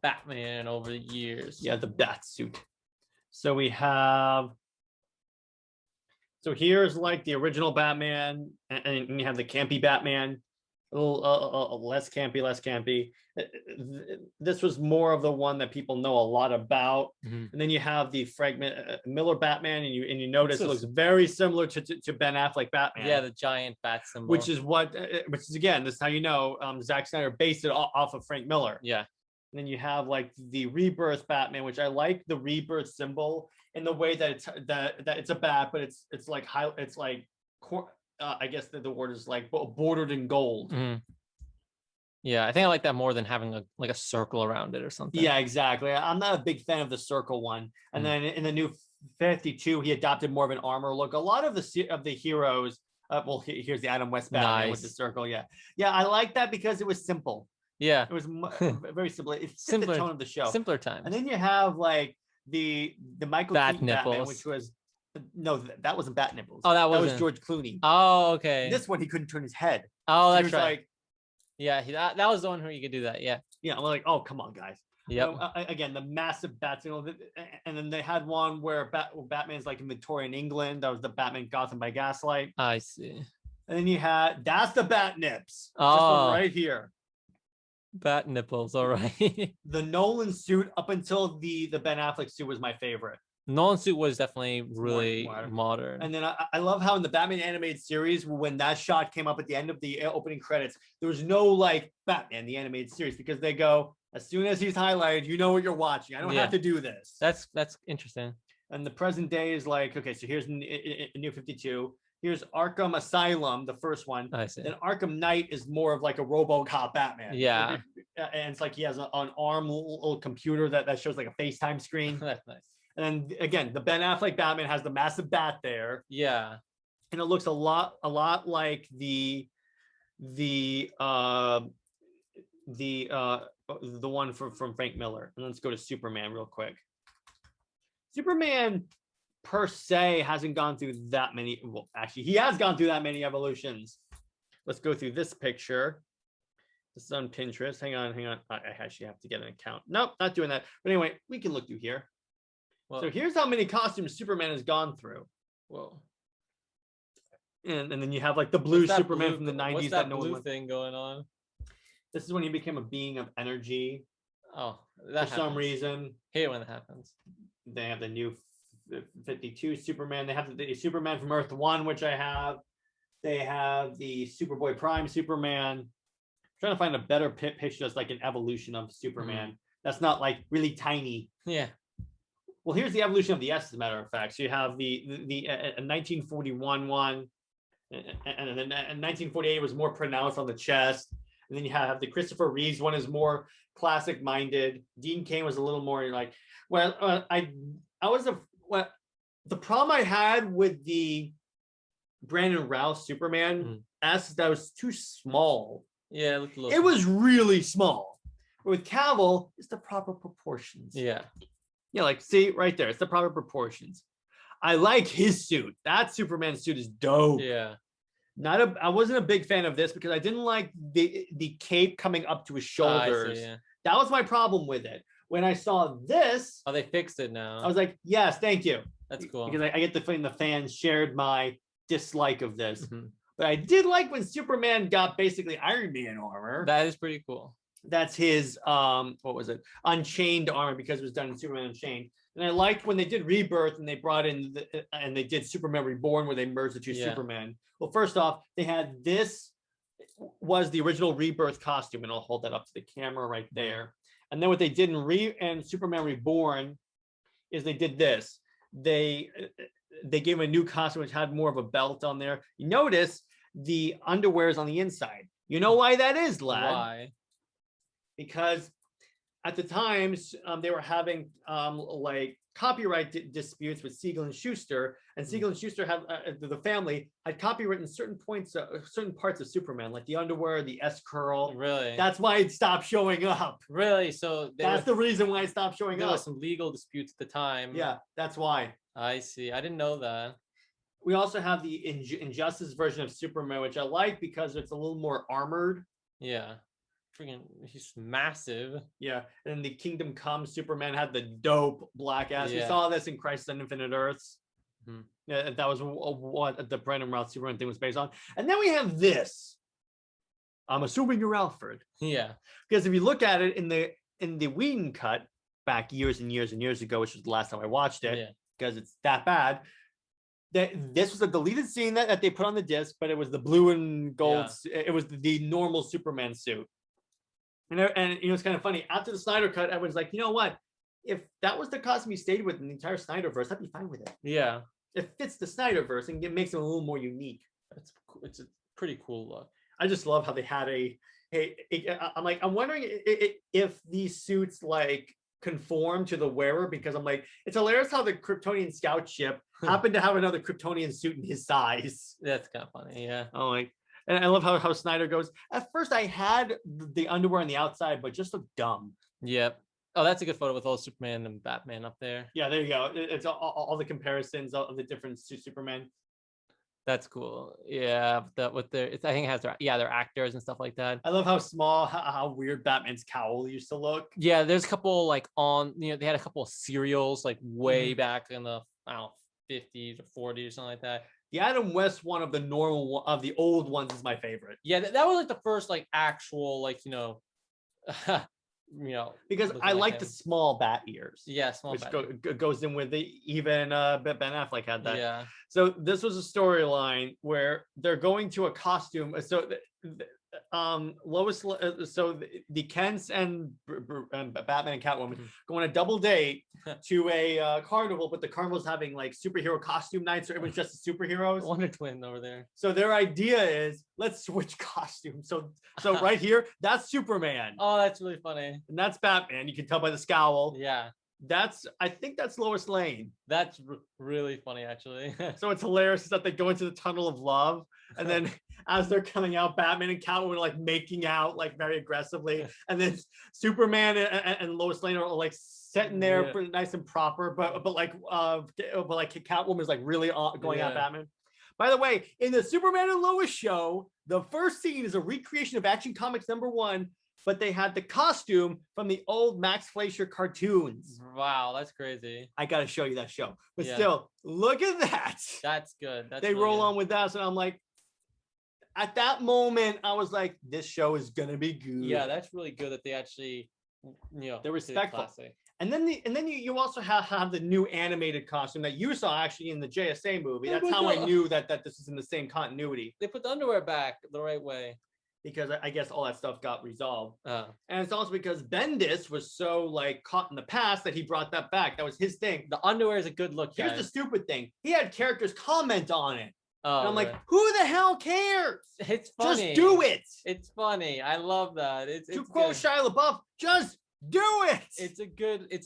Batman over the years. Yeah, the bat suit. So we have. So here's like the original Batman, and you have the campy Batman. A little less campy. This was more of the one that people know a lot about. Mm-hmm. And then you have the Frank Miller Batman, and you notice it looks very similar to Ben Affleck Batman. Yeah, the giant bat symbol. Which is again, this is how you know Zack Snyder based it off of Frank Miller. Yeah. And then you have like the Rebirth Batman, which I like the Rebirth symbol in the way that it's a bat, but it's like I guess the word is like bordered in gold. Mm-hmm. Yeah, I think I like that more than having a circle around it or something. Yeah, exactly. I'm not a big fan of the circle one. And then in the new 52, he adopted more of an armor look. A lot of the heroes. Here's the Adam West Batman with the circle. Yeah, I like that because it was simple. Yeah, it was very simple. It's simpler, the tone of the show. Simpler times. And then you have like the Michael Keaton Batman, which was. No, that wasn't Bat Nipples. Oh, that was George Clooney. Oh, okay. This one he couldn't turn his head. Oh, that's right. Like, yeah, that was the one where you could do that. Yeah. Yeah, I'm like, oh, come on, guys. Yep. Again, the massive bats, and then they had one where Batman's like in Victorian England. That was the Batman Gotham by Gaslight. I see. And then you had that's the Bat Nips. Oh, this one right here. Bat nipples. All right. The Nolan suit up until the Ben Affleck suit was my favorite. Nolan suit was definitely really modern. And then I love how in the Batman animated series, when that shot came up at the end of the opening credits, there was no like Batman, the animated series, because they go, as soon as he's highlighted, you know what you're watching. I don't have to do this. That's interesting. And the present day is like, okay, so here's New 52. Here's Arkham Asylum, the first one. I see. Then Arkham Knight is more of like a RoboCop Batman. Yeah. And it's like he has an arm little computer that shows like a FaceTime screen. That's nice. And again, the Ben Affleck Batman has the massive bat there, Yeah. and it looks a lot like the one from Frank Miller. And let's go to Superman real quick. Superman per se hasn't gone through that many. Well, actually, he has gone through that many evolutions. Let's go through this picture. This is on Pinterest. Hang on. I actually have to get an account. Nope, not doing that. But anyway, we can look through here. Well, So here's how many costumes Superman has gone through. whoa. And then you have like the blue What's that Superman blue- from the 90s What's that that no one blue wants. thing going on? This is when he became a being of energy Oh, for that some happens. reason. Hate it when that happens. They have the new 52 Superman. They have the Superman from Earth 1, which I have. They have the Superboy Prime Superman. I'm trying to find a better picture that's like an evolution of Superman. That's not like really tiny. Yeah. Well, here's the evolution of the S, as a matter of fact. So you have the 1941 one, and then 1948 was more pronounced on the chest. And then you have the Christopher Reeves one is more classic minded. Dean Cain was a little more like, well, I was the problem I had with the Brandon Routh Superman S that was too small. Yeah, it looked a little. It was really small. With Cavill, it's the proper proportions. Yeah. Yeah, like see right there, it's the proper proportions. I like his suit. That Superman suit is dope. Yeah. I wasn't a big fan of this because I didn't like the cape coming up to his I shoulders. see, yeah. That was my problem with it. When I saw this, Oh, they fixed it now. I was like, yes, thank you. That's cool. Because I get the feeling the fans shared my dislike of this. Mhm. But I did like when Superman got basically Iron Man armor. That is pretty cool. That's his what was it? Unchained armor, because it was done in Superman Unchained. And I liked when they did Rebirth and they brought in and they did Superman Reborn, where they merged the two Superman. Well, first off, they had this was the original Rebirth costume, and I'll hold that up to the camera right there. And then what they did in Superman Reborn is they did this. They gave him a new costume which had more of a belt on there. You notice the underwear is on the inside. You know why that is, lad? Why? Because at the times they were having like copyright disputes with Siegel and Schuster, and Siegel and Schuster had the family had copywritten certain parts of Superman, like the underwear, the S curl. Really? That's why it stopped showing up. Really? So That's the reason why it stopped showing there up. was some legal disputes at the time. Yeah, that's why. I see. I didn't know that. We also have the Injustice version of Superman, which I like because it's a little more armored. Yeah. Freaking, he's massive. Yeah, and the Kingdom Come Superman had the dope black ass. We Yeah. saw this in Crisis on Infinite Earths. Mhm. Yeah, that was what the Brandon Routh Superman thing was based on. And then we have this. I'm assuming you're Alfred, Yeah. because if you look at it in the Whedon cut back years and years and years ago, which was the last time I watched it, Yeah. because it's that bad. That this was a deleted scene that they put on the disc, but it was the blue and gold. It was the normal Superman suit. And you know, it's kind of funny. After the Snyder cut, everyone's like, you know what? If that was the costume he stayed with in the entire Snyderverse, I'd be fine with it. Yeah. It fits the Snyderverse and it makes it a little more unique. It's a pretty cool look. I just love how they had I'm wondering if these suits like conform to the wearer, because I'm like, it's hilarious how the Kryptonian scout ship happened to have another Kryptonian suit in his size. That's kind of funny. Yeah. I'm like, and I love how Snyder goes. At first, I had the underwear on the outside, but just looked dumb. Yep. Oh, that's a good photo with all Superman and Batman up there. Yeah, there you go. It's all the comparisons of the different Supermen. That's cool. Yeah, that with their, I think it has their actors and stuff like that. I love how small, how weird Batman's cowl used to look. Yeah, there's a couple like they had a couple of serials like way back in the 50s or 40s or something like that. The Adam West one of the old ones is my favorite. Yeah, that was like the first like actual like because I like the small bat ears. Yeah, small which bat. Goes in with even Ben Affleck had that. Yeah. So this was a storyline where they're going to a costume. So Lois, so the Kents and Batman and Catwoman go on a double date to a carnival, but the carnival's having like superhero costume nights, so everyone's dressed as superheroes. Wonder Twin over there. So their idea is, let's switch costumes. So right here, that's Superman. Oh, that's really funny. And that's Batman. You can tell by the scowl. Yeah. I think that's Lois Lane. That's really funny, actually. So it's hilarious that they go into the tunnel of love, and then as they're coming out, Batman and Catwoman are like making out like very aggressively, and then Superman and Lois Lane are like sitting there pretty nice and proper, but Catwoman is like really going at Batman. By the way, in the Superman and Lois show, the first scene is a recreation of Action Comics #1, but they had the costume from the old Max Fleischer cartoons. Wow, that's crazy. I got to show you that show. But still, look at that. That's good. They really roll on with that. So I'm like, at that moment, I was like, this show is going to be good. Yeah, that's really good that they actually, they're respectful. And then you also have the new animated costume that you saw actually in the JSA movie. That's how I knew that this is in the same continuity. They put the underwear back the right way. Because I guess all that stuff got resolved. And it's also because Bendis was so like caught in the past that he brought that back. That was his thing. The underwear is a good look. Here's the stupid thing. He had characters comment on it. Oh, and I'm like, who the hell cares? It's funny. Just do it. It's funny. I love that. To quote Shia LaBeouf, just do it. It's a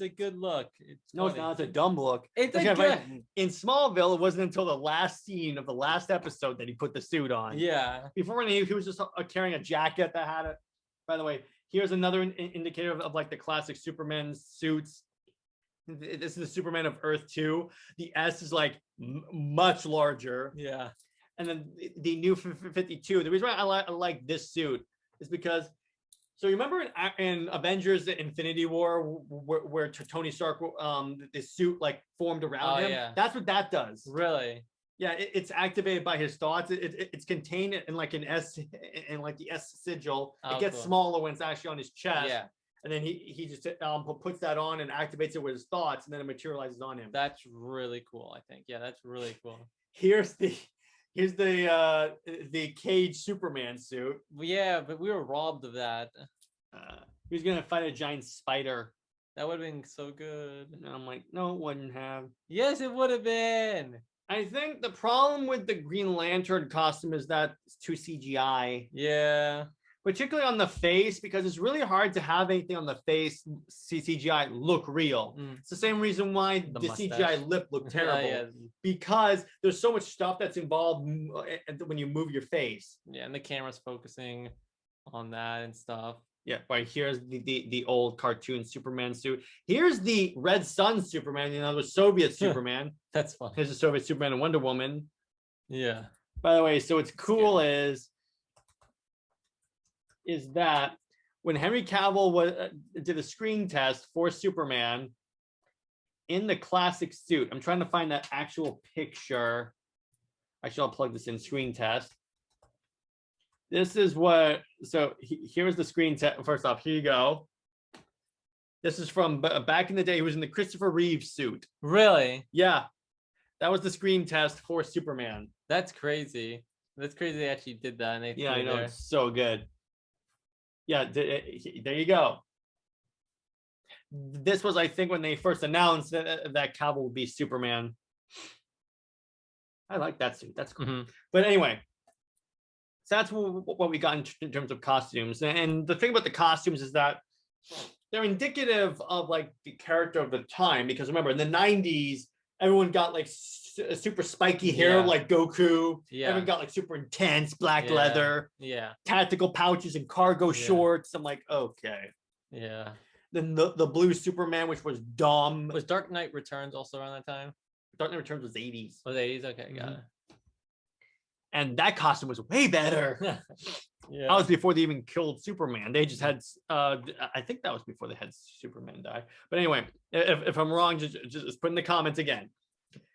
good look. It's not. It's a dumb look. It's a good. In Smallville, it wasn't until the last scene of the last episode that he put the suit on. Yeah. Before he was just carrying a jacket that had it. By the way, here's another indicator of like the classic Superman suits. This is the Superman of Earth 2. The S is like much larger. Yeah. And then the new 52. The reason why I like this suit is because. So you remember in Avengers Infinity War where Tony Stark, the suit like formed around him? Yeah. That's what that does. Really? Yeah, it's activated by his thoughts. It's contained in like an S, in like the S sigil. It gets smaller when it's actually on his chest. Yeah. And then he just puts that on and activates it with his thoughts, and then it materializes on him. That's really cool, I think. Yeah, that's really cool. Here's the Cage Superman suit. Yeah, but we were robbed of that. He's gonna fight a giant spider. That would have been so good. And I'm like, no, it wouldn't have. Yes, it would have been. I think the problem with the Green Lantern costume is that it's too CGI. Yeah. Particularly on the face, because it's really hard to have anything on the face CGI look real. It's the same reason why the CGI lip looked terrible. Because there's so much stuff that's involved when you move your face. Yeah, and the camera's focusing on that and stuff. Yeah, right. Here's the old cartoon Superman suit. Here's the Red Sun Superman, the Soviet Superman. That's fun. Here's the Soviet Superman and Wonder Woman. Yeah. By the way, so what's cool is that when Henry Cavill did a screen test for Superman in the classic suit, I'm trying to find that actual picture. Actually, I'll plug this in screen test. This is what, so here's the screen test. First off, here you go. This is from back in the day. He was in the Christopher Reeve suit. Really? Yeah. That was the screen test for Superman. That's crazy. That's crazy they actually did that. And they I know. It's so good. Yeah, there you go. This was, I think, when they first announced that Cavill would be Superman. I like that suit. That's cool. Mm-hmm. But anyway, so that's what we got in terms of costumes. And the thing about the costumes is that they're indicative of like the character of the time. Because remember, in the 90s, everyone got like super spiky hair like Goku. Yeah. Everyone got like super intense black leather. Yeah. Tactical pouches and cargo shorts. I'm like, okay. Yeah. Then the blue Superman, which was dumb. Was Dark Knight Returns also around that time? Dark Knight Returns was 80s. Was 80s? Okay, got it. And that costume was way better. Yeah. That was before they even killed Superman. They just had, I think that was before they had Superman die. But anyway, if I'm wrong, just put in the comments again.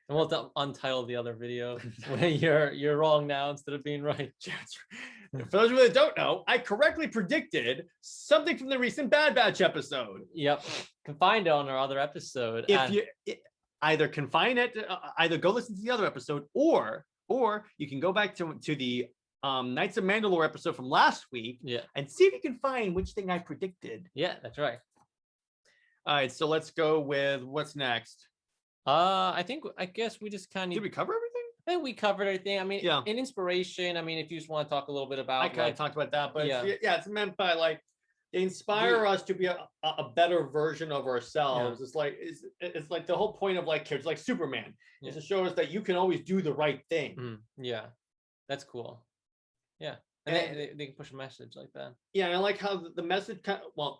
And we'll untitle the other video when you're wrong now instead of being right. For those of you that don't know, I correctly predicted something from the recent Bad Batch episode. Yep, you can find it on our other episode. If you either can find it, either go listen to the other episode, or you can go back to the Knights of Mandalore episode from last week, and see if you can find which thing I predicted. Yeah, that's right. All right, so let's go with what's next. I guess we just kind of did we cover everything? I think we covered everything. I mean, in inspiration. I mean, if you just want to talk a little bit about, I kind of talked about that, but it's meant by like They inspire us to be a better version of ourselves. Yeah. It's like the whole point of like characters like Superman is to show us that you can always do the right thing. Yeah, that's cool. Yeah, and they can push a message like that. Yeah, I like how the message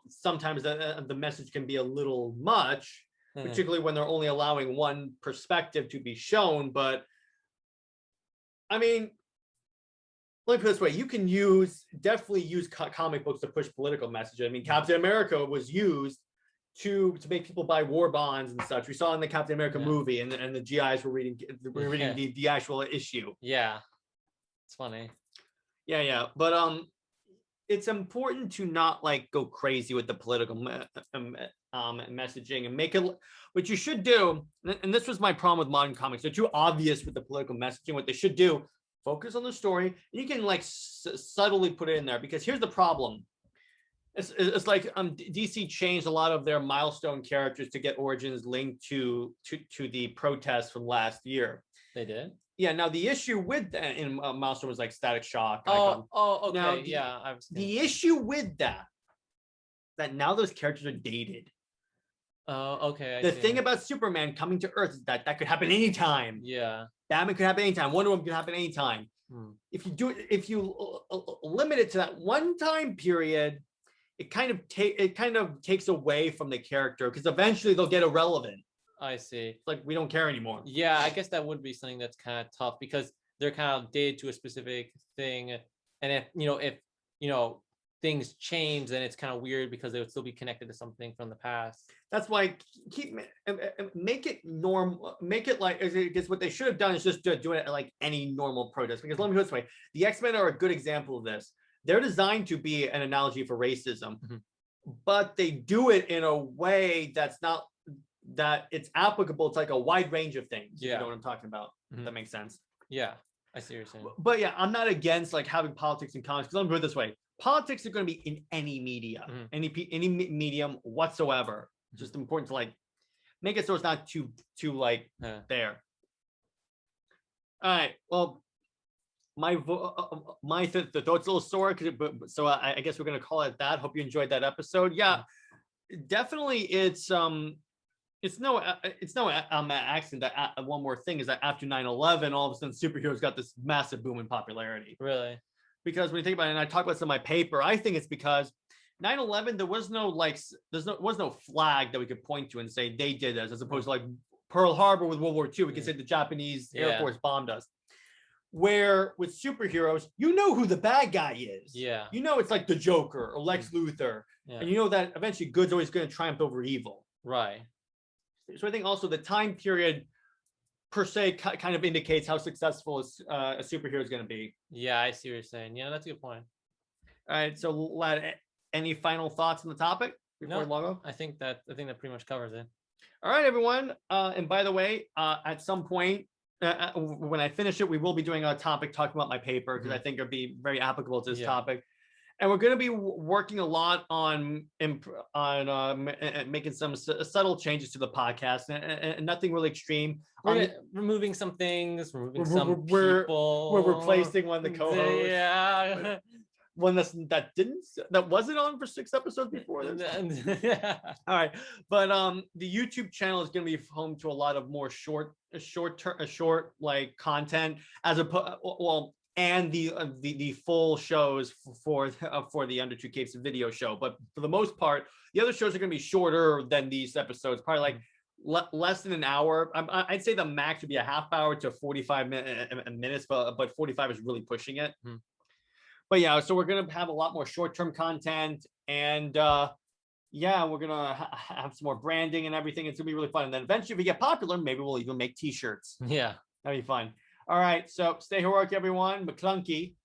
sometimes the message can be a little much, particularly when they're only allowing one perspective to be shown. But I mean, let me put it this way: you can definitely use comic books to push political messages. I mean, Captain America was used to make people buy war bonds and such. We saw in the Captain America movie, and the GIs were reading the actual issue. Yeah, it's funny. Yeah, but it's important to not like go crazy with the political messaging and make it. What you should do, and this was my problem with modern comics, they're too obvious with the political messaging. What they should do. Focus on the story. You can like subtly put it in there because here's the problem. It's like DC changed a lot of their milestone characters to get origins linked to the protests from last year. They did. Yeah. Now the issue with that in milestone was like Static Shock. Okay. Now, the issue with that now those characters are dated. Oh, okay. The thing about Superman coming to Earth is that could happen anytime. Yeah. Batman could happen anytime. Wonder Woman could happen anytime. If you limit it to that one time period, it kind of takes away from the character because eventually they'll get irrelevant. I see. It's like we don't care anymore. Yeah, I guess that would be something that's kind of tough because they're kind of dated to a specific thing, and if things change, then it's kind of weird because they would still be connected to something from the past. That's why make it normal. Make it like because what they should have done is just do it like any normal protest. Because let me put it this way: the X-Men are a good example of this. They're designed to be an analogy for racism, but they do it in a way that's not that it's applicable to like a wide range of things. Yeah. You know what I'm talking about? That makes sense. Yeah, I see what you're saying. But yeah, I'm not against like having politics in comics because let me put it this way: politics are going to be in any media, any medium whatsoever. It's just important to like make it so it's not too like there. All right. Well, my the throat's a little sore, so I guess we're gonna call it that. Hope you enjoyed that episode. Yeah, definitely. It's no accident that one more thing is that after 9/11, all of a sudden superheroes got this massive boom in popularity. Really? Because when you think about it, and I talk about this in my paper, I think it's because 9/11 there was no flag that we could point to and say they did this, as opposed to like Pearl Harbor with World War II. We could say the Japanese Air Force bombed us. Where with superheroes, you know who the bad guy is. Yeah. You know it's like the Joker or Lex Luthor. Yeah. And you know that eventually good's always going to triumph over evil. Right. So I think also the time period per se kind of indicates how successful a superhero is going to be. Yeah, I see what you're saying. Yeah, that's a good point. All right. So Lad, any final thoughts on the topic before we log off? I think that pretty much covers it. All right, everyone. And by the way, at some point, when I finish it, we will be doing a topic talking about my paper because I think it'll be very applicable to this topic. And we're going to be working a lot on making some subtle changes to the podcast, and nothing really extreme. Removing some things, some people. We're replacing one of the co-hosts. Yeah. One that wasn't on for 6 episodes before this. All right, but the YouTube channel is going to be home to a lot of more short like content and the full shows for the Under Two Capes video show. But for the most part, the other shows are going to be shorter than these episodes, probably like less than an hour. I'd say the max would be a half hour to 45 minutes, but 45 is really pushing it. But yeah, so we're going to have a lot more short-term content, and we're going to have some more branding and everything. It's going to be really fun. And then eventually, if we get popular, maybe we'll even make t-shirts. Yeah. That'd be fun. All right, so stay heroic, everyone. McClunky.